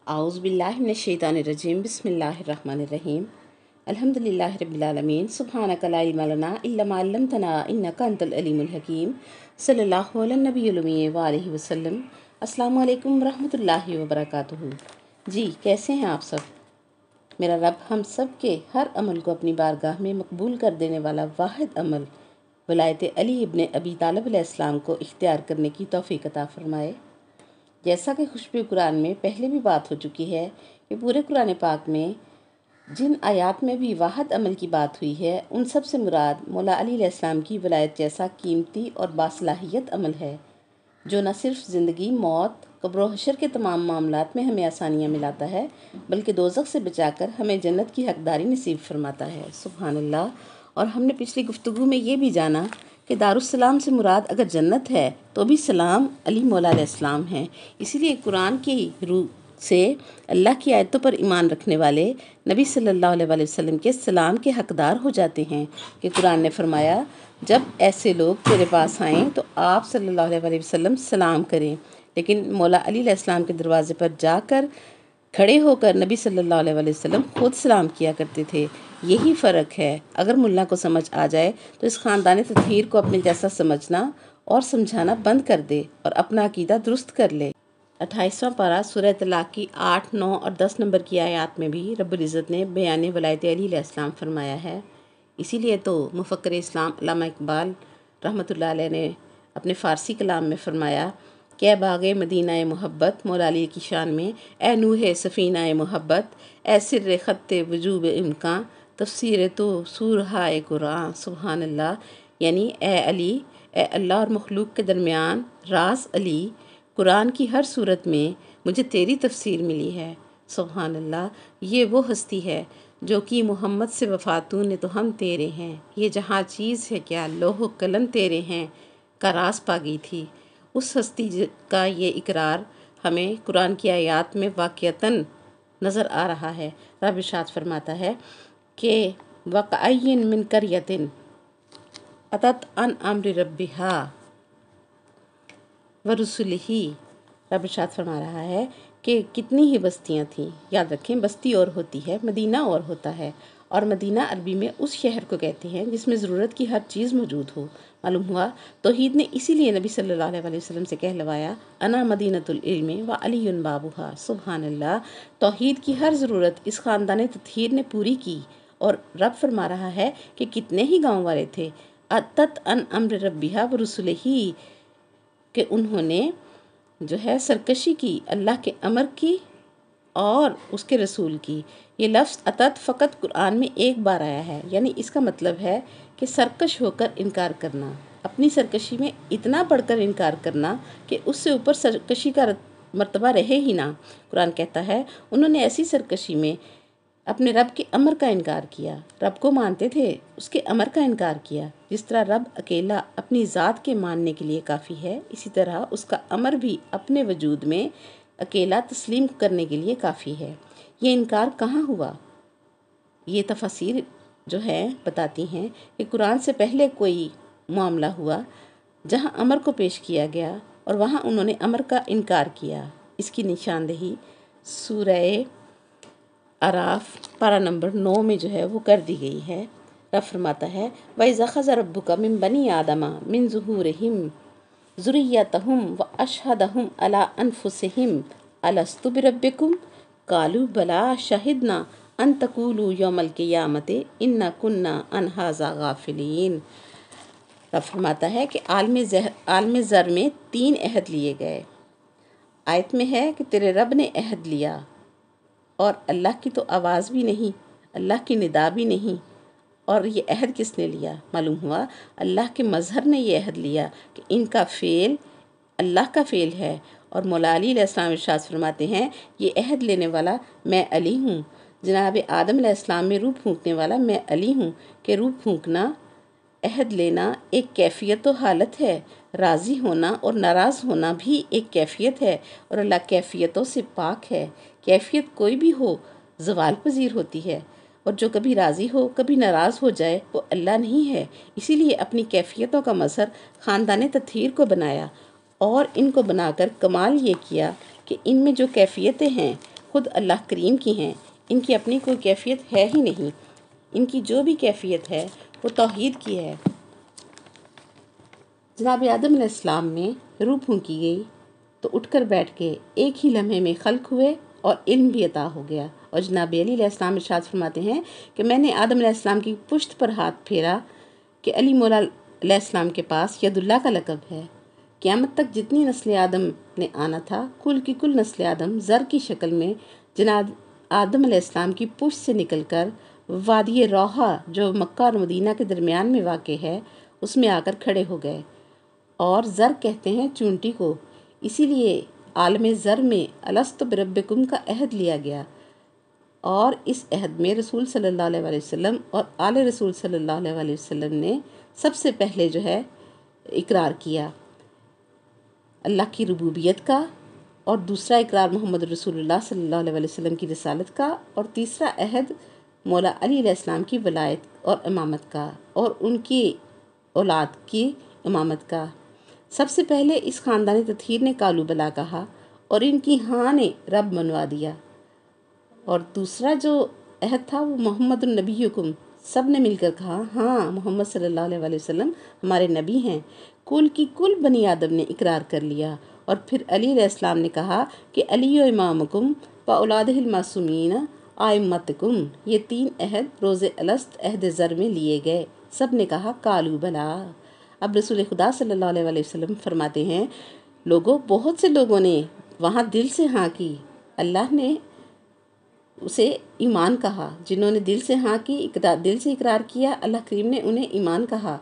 اعوذ باللہ من الشیطان الرجیم بسم اللہ الرحمن الرحیم الحمدللہ رب العالمین سبحانک لا علم لنا الا ما علمتنا انک انت العلیم الحکیم صلی اللہ علی النبی الامی وآلہ وسلم۔ السلام علیکم ورحمۃ اللہ وبرکاتہ۔ جی کیسے ہیں آپ سب؟ میرا رب ہم سب کے ہر عمل کو اپنی بارگاہ میں مقبول کر دینے والا واحد عمل ولایت علی ابن ابی طالب علیہ السلام کو اختیار کرنے کی توفیق عطا فرمائے۔ جیسا کہ خوشبو قرآن میں پہلے بھی بات ہو چکی ہے کہ پورے قرآن پاک میں جن آیات میں بھی واحد عمل کی بات ہوئی ہے ان سب سے مراد مولا علی علیہ السلام کی ولایت جیسا قیمتی اور باصلاحیت عمل ہے جو نہ صرف زندگی، موت، قبر و حشر کے تمام معاملات میں ہمیں آسانیاں ملاتا ہے بلکہ دوزخ سے بچا کر ہمیں جنت کی حقداری نصیب فرماتا ہے۔ سبحان اللہ۔ اور ہم نے پچھلی گفتگو میں یہ بھی جانا کہ دارالسلام سے مراد اگر جنت ہے تو بھی سلام علی مولا علیہ السلام ہیں۔ اسی لیے قرآن کی روح سے اللہ کی آیتوں پر ایمان رکھنے والے نبی صلی اللہ علیہ وسلم کے سلام کے حقدار ہو جاتے ہیں کہ قرآن نے فرمایا جب ایسے لوگ تیرے پاس آئیں تو آپ صلی اللہ علیہ وسلم سلام کریں، لیکن مولا علی علیہ السلام کے دروازے پر جا کر کھڑے ہو کر نبی صلی اللہ علیہ وسلم خود سلام کیا کرتے تھے۔ یہی فرق ہے۔ اگر ملا کو سمجھ آ جائے تو اس خاندان تطہیر کو اپنے جیسا سمجھنا اور سمجھانا بند کر دے اور اپنا عقیدہ درست کر لے۔ 28واں پارہ سورہ طلاق کی 8، 9 اور 10 نمبر کی آیات میں بھی رب العزت نے بیان ولایت علی علیہ السلام فرمایا ہے۔ اسی لیے تو مفکر اسلام علامہ اقبال رحمۃ اللہ علیہ نے اپنے فارسی کلام میں فرمایا کہ اے باغ مدینہ محبت مولا علی کی شان میں، اے نوح سفینہ محبت، اے سر خط وجوب امکان، تفسیر تو سورہائے قرآن۔ سبحان اللہ۔ یعنی اے علی، اے اللہ اور مخلوق کے درمیان راز علی، قرآن کی ہر صورت میں مجھے تیری تفسیر ملی ہے۔ سبحان اللہ۔ یہ وہ ہستی ہے جو کہ محمد سے وفاتون نے تو ہم تیرے ہیں، یہ جہاں چیز ہے کیا لوح و قلم تیرے ہیں کا راز پا گئی تھی۔ اس ہستی کا یہ اقرار ہمیں قرآن کی آیات میں واقعتاً نظر آ رہا ہے۔ رب ارشاد فرماتا ہے کہ وَكَأَيِّن مِّن قَرْيَةٍ أَتَتْ عَنْ أَمْرِ رَبِّهَا وَرُسُلِهِ۔ رب ارشاد فرما رہا ہے کہ کتنی ہی بستیاں تھیں۔ یاد رکھیں بستی اور ہوتی ہے، مدینہ اور ہوتا ہے، اور مدینہ عربی میں اس شہر کو کہتے ہیں جس میں ضرورت کی ہر چیز موجود ہو۔ معلوم ہوا توحید نے اسی لیے نبی صلی اللہ علیہ وسلم سے کہلوایا انا مدینۃ العلم وعلی بابھا۔ سبحان اللہ۔ توحید کی ہر ضرورت اس خاندان تطہیر نے پوری کی، اور رب فرما رہا ہے کہ کتنے ہی گاؤں والے تھے اتت ان امر ربھا ورسلہ، کہ انہوں نے جو ہے سرکشی کی اللہ کے امر کی اور اس کے رسول کی۔ یہ لفظ اتت فقط قرآن میں ایک بار آیا ہے، یعنی اس کا مطلب ہے کہ سرکش ہو کر انکار کرنا، اپنی سرکشی میں اتنا بڑھ کر انکار کرنا کہ اس سے اوپر سرکشی کا مرتبہ رہے ہی نہ۔ قرآن کہتا ہے انہوں نے ایسی سرکشی میں اپنے رب کے امر کا انکار کیا، رب کو مانتے تھے اس کے امر کا انکار کیا۔ جس طرح رب اکیلا اپنی ذات کے ماننے کے لیے کافی ہے، اسی طرح اس کا امر بھی اپنے وجود میں اکیلا تسلیم کرنے کے لیے کافی ہے۔ یہ انکار کہاں ہوا؟ یہ تفاسیر جو ہیں بتاتی ہیں کہ قرآن سے پہلے کوئی معاملہ ہوا جہاں امر کو پیش کیا گیا اور وہاں انہوں نے امر کا انکار کیا۔ اس کی نشاندہی سورہ اعراف پارہ نمبر 9 میں جو ہے وہ کر دی گئی ہے۔ رب فرماتا ہے وَإِذْ أَخَذَ رَبُّكَ مِن بَنِي آدَمَ مِن ظُهُورِهِمْ ذُرِّيَّتَهُمْ وَأَشْهَدَهُمْ عَلَىٰ أَنفُسِهِمْ أَلَسْتُ بِرَبِّكُمْ قَالُوا بَلَىٰ شَهِدْنَا أَن تَقُولُوا يَوْمَ الْقِيَامَةِ إِنَّا كُنَّا عَنْ هَٰذَا غَافِلِينَ۔ رب فرماتا ہے کہ عالم ذر میں 3 عہد لیے گئے۔ آیت میں ہے کہ تیرے رب نے عہد لیا، اور اللہ کی تو آواز بھی نہیں، اللہ کی ندا بھی نہیں، اور یہ عہد کس نے لیا؟ معلوم ہوا اللہ کے مظہر نے یہ عہد لیا کہ ان کا فعل اللہ کا فعل ہے۔ اور مولا علی علیہ السلام ارشاد فرماتے ہیں یہ عہد لینے والا میں علی ہوں، جناب آدم علیہ السلام میں روح پھونکنے والا میں علی ہوں، کہ روح پھونکنا، عہد لینا ایک کیفیت و حالت ہے، راضی ہونا اور ناراض ہونا بھی ایک کیفیت ہے، اور اللہ کیفیتوں سے پاک ہے۔ کیفیت کوئی بھی ہو زوال پذیر ہوتی ہے، اور جو کبھی راضی ہو کبھی ناراض ہو جائے وہ اللہ نہیں ہے۔ اسی لیے اپنی کیفیتوں کا مظہر خاندان تطہیر کو بنایا، اور ان کو بنا کر کمال یہ کیا کہ ان میں جو کیفیتیں ہیں خود اللہ کریم کی ہیں، ان کی اپنی کوئی کیفیت ہے ہی نہیں، ان کی جو بھی کیفیت ہے وہ توحید کی ہے۔ جناب آدم علیہ السلام میں روح پھونکی گئی تو اٹھ کر بیٹھ کے ایک ہی لمحے میں خلق ہوئے اور علم بھی عطا ہو گیا۔ اور جناب علی علیہ السلام ارشاد فرماتے ہیں کہ میں نے آدم علیہ السلام کی پشت پر ہاتھ پھیرا کہ علی مولا علیہ السلام کے پاس ید اللہ کا لقب ہے۔ قیامت تک جتنی نسل آدم نے آنا تھا، کل کی کل نسل آدم زر کی شکل میں جناب آدم علیہ السلام کی پشت سے نکل کر وادی روحا جو مکہ اور مدینہ کے درمیان میں واقع ہے اس میں آ کر کھڑے ہو گئے، اور زر کہتے ہیں چونٹی کو، اسی لیے عالم زر میں الست بربکم کا عہد لیا گیا، اور اس عہد میں رسول صلی اللہ علیہ وآلہ وسلم اور آل رسول صلی اللہ علیہ وآلہ وسلم نے سب سے پہلے جو ہے اقرار کیا اللہ کی ربوبیت کا، اور دوسرا اقرار محمد رسول اللہ صلی اللہ علیہ وآلہ وسلم کی رسالت کا، اور تیسرا عہد مولا علی علیہ السلام کی ولایت اور امامت کا اور ان کی اولاد کی امامت کا۔ سب سے پہلے اس خاندانی تطہیر نے کالو بلا کہا اور ان کی ہاں نے رب منوا دیا، اور دوسرا جو عہد تھا وہ محمد النبیکم، سب نے مل کر کہا ہاں محمد صلی اللہ علیہ وآلہ وسلم ہمارے نبی ہیں۔ کل کی کل بنی آدم نے اقرار کر لیا، اور پھر علی علیہ السلام نے کہا کہ علی و امامکم و اولادہ المعصومین آئمتکم، یہ تین عہد روز الست عہد زر میں لیے گئے۔ سب نے کہا کالو بلا۔ اب رسول خدا صلی اللہ علیہ وآلہ وسلم فرماتے ہیں لوگوں، بہت سے لوگوں نے وہاں دل سے ہاں کی، اللہ نے اسے ایمان کہا، جنہوں نے دل سے ہاں کی، دل سے اقرار کیا، اللہ کریم نے انہیں ایمان کہا،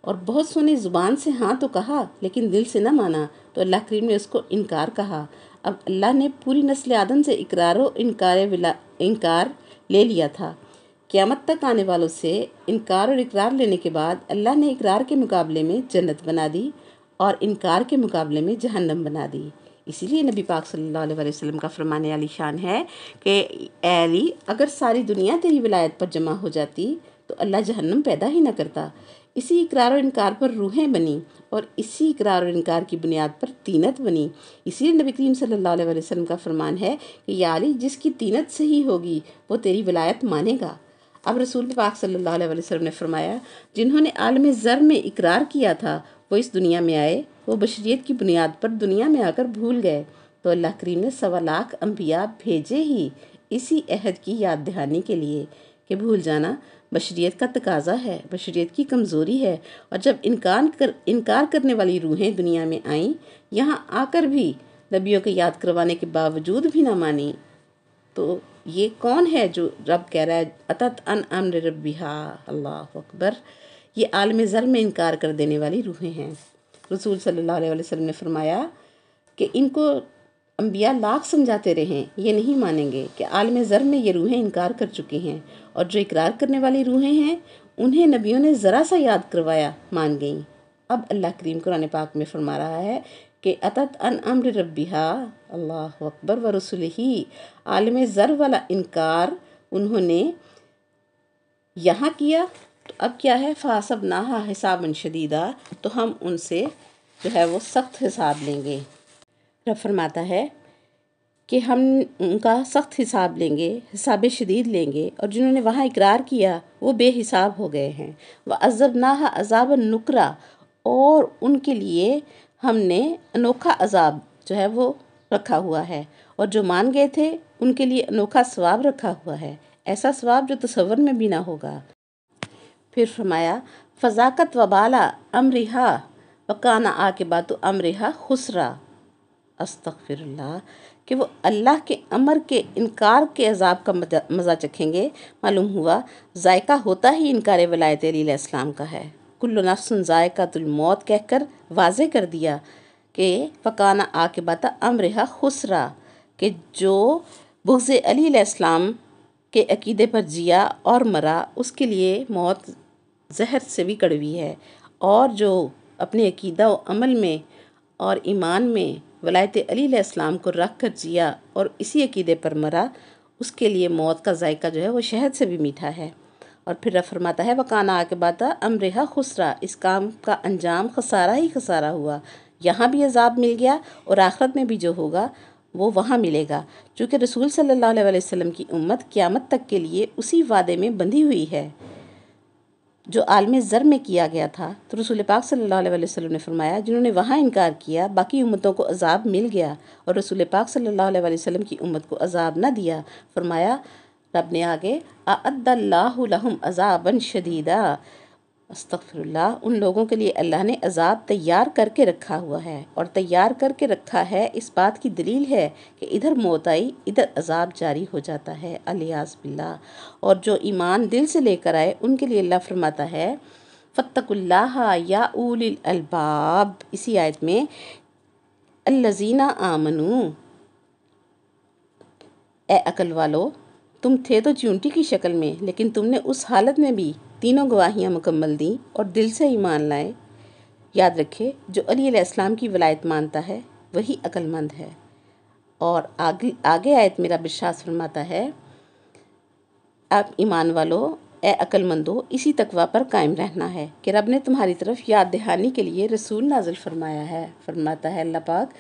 اور بہت سو نے زبان سے ہاں تو کہا لیکن دل سے نہ مانا تو اللہ کریم نے اس کو انکار کہا۔ اب اللہ نے پوری نسل آدم سے اقرار و انکار لے لیا تھا، قیامت تک آنے والوں سے انکار اور اقرار لینے کے بعد اللہ نے اقرار کے مقابلے میں جنت بنا دی اور انکار کے مقابلے میں جہنم بنا دی۔ اسی لیے نبی پاک صلی اللہ علیہ وآلہ وسلم کا فرمان عالی شان ہے کہ اے علی، اگر ساری دنیا تیری ولایت پر جمع ہو جاتی تو اللہ جہنم پیدا ہی نہ کرتا۔ اسی اقرار و انکار پر روحیں بنی، اور اسی اقرار و انکار کی بنیاد پر تینت بنی۔ اسی لیے نبی کریم صلی اللہ علیہ وآلہ وسلم کا فرمان ہے کہ یا علی، جس کی تینت صحیح ہوگی وہ تیری ولایت مانے گا۔ اب رسول پاک صلی اللہ علیہ وآلہ وسلم نے فرمایا جنہوں نے عالم زر میں اقرار کیا تھا وہ اس دنیا میں آئے، وہ بشریت کی بنیاد پر دنیا میں آ کر بھول گئے، تو اللہ کریم نے 1.25 لاکھ انبیاء بھیجے ہی اسی عہد کی یاد دہانی کے لیے کہ بھول جانا بشریت کا تقاضا ہے، بشریت کی کمزوری ہے۔ اور جب انکار کرنے والی روحیں دنیا میں آئیں، یہاں آ کر بھی نبیوں کے یاد کروانے کے باوجود بھی نہ مانی، تو یہ کون ہے جو رب کہہ رہا ہے اتت ان امر ربھا، اللہ اکبر، یہ عالم زر میں انکار کر دینے والی روحیں ہیں۔ رسول صلی اللہ علیہ وسلم نے فرمایا کہ ان کو انبیاء لاکھ سمجھاتے رہیں یہ نہیں مانیں گے کہ عالم زر میں یہ روحیں انکار کر چکی ہیں، اور جو اقرار کرنے والی روحیں ہیں انہیں نبیوں نے ذرا سا یاد کروایا مان گئیں۔ اب اللہ کریم قرآن پاک میں فرما رہا ہے کہ اتت ان امر ربھا، اللہ اکبر، و رسولہ، عالم زر والا انکار انہوں نے یہاں کیا، تو اب کیا ہے فحسبناہا حسابا شدیدا، تو ہم ان سے جو ہے وہ سخت حساب لیں گے۔ رب فرماتا ہے کہ ہم ان کا سخت حساب لیں گے، حساب شدید لیں گے، اور جنہوں نے وہاں اقرار کیا وہ بے حساب ہو گئے ہیں۔ وَعَذَّبْنَاهَا عَذَابًا نُكْرًا، اور ان کے لیے ہم نے انوکھا عذاب جو ہے وہ رکھا ہوا ہے، اور جو مان گئے تھے ان کے لیے انوکھا ثواب رکھا ہوا ہے، ایسا ثواب جو تصور میں بھی نہ ہوگا۔ پھر فرمایا فَذَاقَتْ وَبَالَ أَمْرِهَا وَكَانَ عَاقِبَةُ أَمْرِهَا خُسْرًا، استغفر اللہ، کہ وہ اللہ کے امر کے انکار کے عذاب کا مزہ چکھیں گے۔ معلوم ہوا ذائقہ ہوتا ہی انکار ولایت علی علیہ السلام کا ہے۔ کل نفس ذائقۃ الموت کہہ کر واضح کر دیا کہ فکانہ عاقبۃ امرہا خسرا، کہ جو بغض علی علیہ السلام کے عقیدے پر جیا اور مرا اس کے لیے موت زہر سے بھی کڑوی ہے، اور جو اپنے عقیدہ و عمل میں اور ایمان میں ولایت علی علیہ السلام کو رکھ کر جیا اور اسی عقیدے پر مرا، اس کے لیے موت کا ذائقہ جو ہے وہ شہد سے بھی میٹھا ہے۔ اور پھر رب فرماتا ہے وَقَانَ عَاقِبَةَ أَمْرِهَا خُسْرًا، اس کام کا انجام خسارہ ہی خسارہ ہوا، یہاں بھی عذاب مل گیا اور آخرت میں بھی جو ہوگا وہ وہاں ملے گا۔ چونکہ رسول صلی اللہ علیہ وسلم کی امت قیامت تک کے لیے اسی وعدے میں بندھی ہوئی ہے جو عالم ذر میں کیا گیا تھا، تو رسول پاک صلی اللہ علیہ وسلم نے فرمایا جنہوں نے وہاں انکار کیا باقی امتوں کو عذاب مل گیا اور رسول پاک صلی اللہ علیہ وسلم کی امت کو عذاب نہ دیا۔ فرمایا رب نے آگے اعد اللہ لہم عذابا شدیدا، استغفر اللہ، ان لوگوں کے لیے اللہ نے عذاب تیار کر کے رکھا ہوا ہے، اور تیار کر کے رکھا ہے اس بات کی دلیل ہے کہ ادھر موت آئی ادھر عذاب جاری ہو جاتا ہے، الیاذ باللہ۔ اور جو ایمان دل سے لے کر آئے ان کے لیے اللہ فرماتا ہے فاتقوا اللہ یا اولی الالباب، اسی آیت میں الذین آمنوا، اے عقل والو تم تھے تو چونٹی کی شکل میں لیکن تم نے اس حالت میں بھی تینوں گواہیاں مکمل دیں اور دل سے ایمان لائے۔ یاد رکھے جو علی علیہ السلام کی ولایت مانتا ہے وہی عقل مند ہے۔ اور آگے آیت میں رب ارشاد فرماتا ہے آپ ایمان والو اے عقل مندو اسی تقوی پر قائم رہنا ہے کہ رب نے تمہاری طرف یاد دہانی کے لیے رسول نازل فرمایا ہے۔ فرماتا ہے اللہ پاک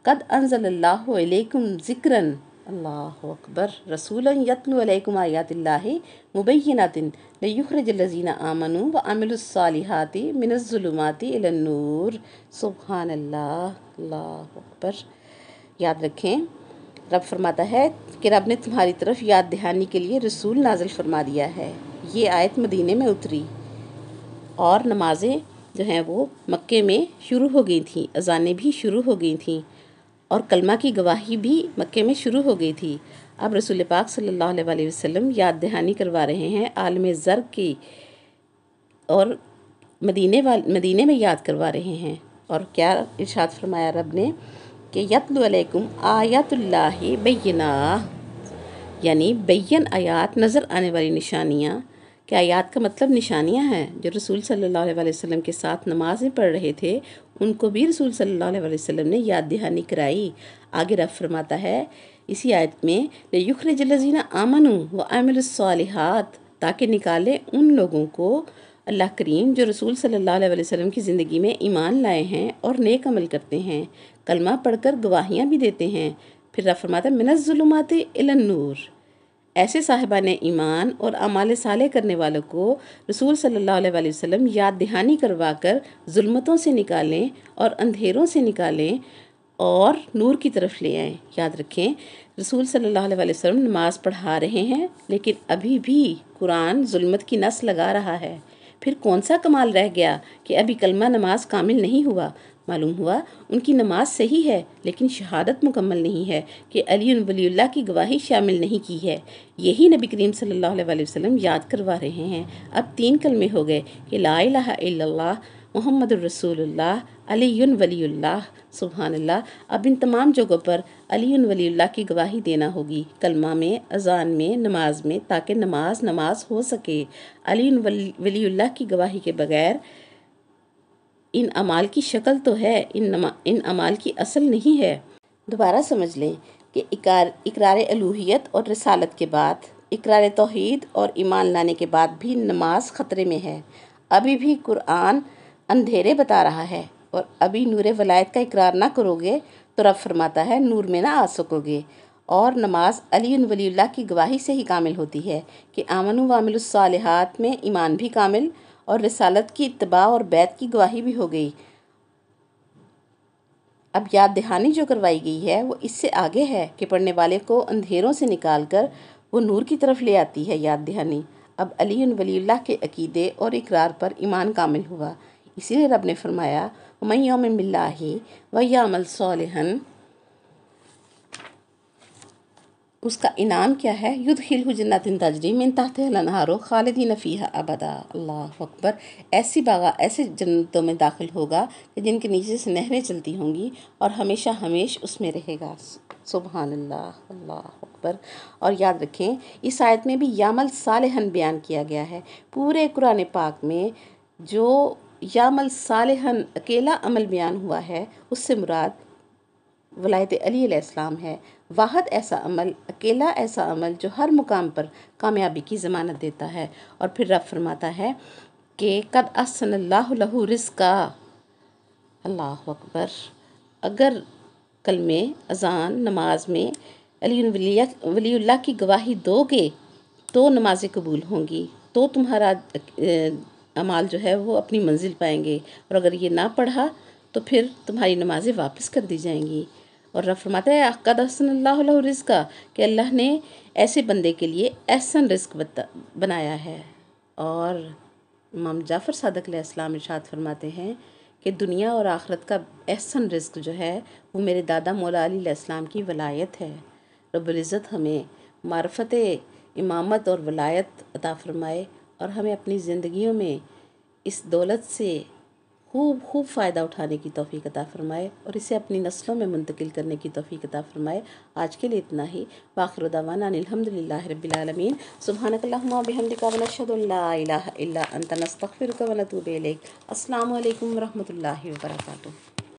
قد انزل اللہ علیکم ذکرًا، اللہ اکبر، رسولا یتلو علیکم آیات اللہ مبینات لیخرج الذین آمنوا وعملوا الصالحات من الظلمات الی النور، سبحان اللہ، اللہ اکبر۔ یاد رکھیں رب فرماتا ہے کہ رب نے تمہاری طرف یاد دہانی کے لیے رسول نازل فرما دیا ہے۔ یہ آیت مدینے میں اتری اور نمازیں جو ہیں وہ مکے میں شروع ہو گئی تھیں، اذانیں بھی شروع ہو گئی تھیں اور کلمہ کی گواہی بھی مکے میں شروع ہو گئی تھی۔ اب رسول پاک صلی اللہ علیہ وسلم یاد دہانی کروا رہے ہیں عالم ذر کی، اور مدینے میں یاد کروا رہے ہیں۔ اور کیا ارشاد فرمایا رب نے کہ یتلو علیکم آیات اللہ بینات، یعنی بین آیات، نظر آنے والی نشانیاں۔ کہ آیات کا مطلب نشانیاں ہیں۔ جو رسول صلی اللہ علیہ وسلم کے ساتھ نمازیں پڑھ رہے تھے ان کو بھی رسول صلی اللہ علیہ وسلم نے یاد دہانی کرائی۔ آگے رب فرماتا ہے اسی آیت میں لیخرج الذین آمنوا وعملوا الصالحات، تاکہ نکالے ان لوگوں کو اللہ کریم جو رسول صلی اللہ علیہ وسلم کی زندگی میں ایمان لائے ہیں اور نیک عمل کرتے ہیں، کلمہ پڑھ کر گواہیاں بھی دیتے ہیں۔ پھر رب فرماتا ہے من الظلمات الی النور، ایسے صاحبان ایمان اور اعمال صالح کرنے والوں کو رسول صلی اللہ علیہ وسلم یاد دہانی کروا کر ظلمتوں سے نکالیں اور اندھیروں سے نکالیں اور نور کی طرف لے آئیں۔ یاد رکھیں رسول صلی اللہ علیہ وسلم نماز پڑھا رہے ہیں لیکن ابھی بھی قرآن ظلمت کی نس لگا رہا ہے۔ پھر کون سا کمال رہ گیا کہ ابھی کلمہ نماز کامل نہیں ہوا؟ معلوم ہوا ان کی نماز صحیح ہے لیکن شہادت مکمل نہیں ہے کہ علی ولی اللہ کی گواہی شامل نہیں کی ہے۔ یہی نبی کریم صلی اللہ علیہ وسلم یاد کروا رہے ہیں۔ اب 3 کلمے ہو گئے کہ لا الہ الا اللہ محمد الرسول اللہ علی ولی اللہ، سبحان اللہ۔ اب ان تمام جگہوں پر علی ولی اللہ کی گواہی دینا ہوگی، کلمہ میں، اذان میں، نماز میں، تاکہ نماز ہو سکے۔ علی ولی اللہ کی گواہی کے بغیر ان اعمال کی شکل تو ہے، ان اعمال کی اصل نہیں ہے۔ دوبارہ سمجھ لیں کہ اقرار الوہیت اور رسالت کے بعد، اقرار توحید اور ایمان لانے کے بعد بھی نماز خطرے میں ہے۔ ابھی بھی قرآن اندھیرے بتا رہا ہے، اور ابھی نور ولایت کا اقرار نہ کرو گے تو رب فرماتا ہے نور میں نہ آ سکو گے۔ اور نماز علی ولی اللہ کی گواہی سے ہی کامل ہوتی ہے کہ آمنوا وعملوا الصالحات میں ایمان بھی کامل اور رسالت کی اتباع اور بیعت کی گواہی بھی ہو گئی۔ اب یاد دہانی جو کروائی گئی ہے وہ اس سے آگے ہے کہ پڑھنے والے کو اندھیروں سے نکال کر وہ نور کی طرف لے آتی ہے یاد دہانی۔ اب علی ولی اللہ کے عقیدے اور اقرار پر ایمان کامل ہوا، اسی لیے رب نے فرمایا وَمَن یُؤْمِن بِاللَّهِ وَیَعْمَلْ صَالِحًا، اس کا انعام کیا ہے؟ یدخلہ جنات تجری من تحتہا الانہار خالدین فیہا ابدا، اللہ اکبر۔ ایسے جنتوں میں داخل ہوگا کہ جن کے نیچے سے نہریں چلتی ہوں گی اور ہمیشہ ہمیش اس میں رہے گا، سبحان اللہ، اللہ اکبر۔ اور یاد رکھیں اس آیت میں بھی یعمل صالحاً بیان کیا گیا ہے۔ پورے قرآن پاک میں جو یعمل صالحاً اکیلا عمل بیان ہوا ہے اس سے مراد ولایت علی علیہ السلام ہے، واحد ایسا عمل، اکیلا ایسا عمل جو ہر مقام پر کامیابی کی ضمانت دیتا ہے۔ اور پھر رب فرماتا ہے کہ قد احسن اللہ لہ رزقا، اللہ اکبر۔ اگر کلمے اذان نماز میں ولی اللہ کی گواہی دو گے تو نمازیں قبول ہوں گی، تو تمہارا اعمال جو ہے وہ اپنی منزل پائیں گے، اور اگر یہ نہ پڑھا تو پھر تمہاری نمازیں واپس کر دی جائیں گی۔ اور رب فرماتا ہے قد احسن اللہ له رزقا، کہ اللہ نے ایسے بندے کے لیے احسن رزق بنایا ہے۔ اور امام جعفر صادق علیہ السلام ارشاد فرماتے ہیں کہ دنیا اور آخرت کا احسن رزق جو ہے وہ میرے دادا مولا علی علیہ السلام کی ولایت ہے۔ رب العزت ہمیں معرفت امامت اور ولایت عطا فرمائے، اور ہمیں اپنی زندگیوں میں اس دولت سے خوب فائدہ اٹھانے کی توفیق عطا فرمائے، اور اسے اپنی نسلوں میں منتقل کرنے کی توفیق عطا فرمائے۔ آج کے لیے اتنا ہی، وآخر دعوانا ان الحمدللہ رب العالمین، سبحانک اللہم و بحمدک ونشہد ان لا الہ الا انت نستغفرک ونتوب الیک۔ السلام علیکم ورحمۃ اللہ وبرکاتہ۔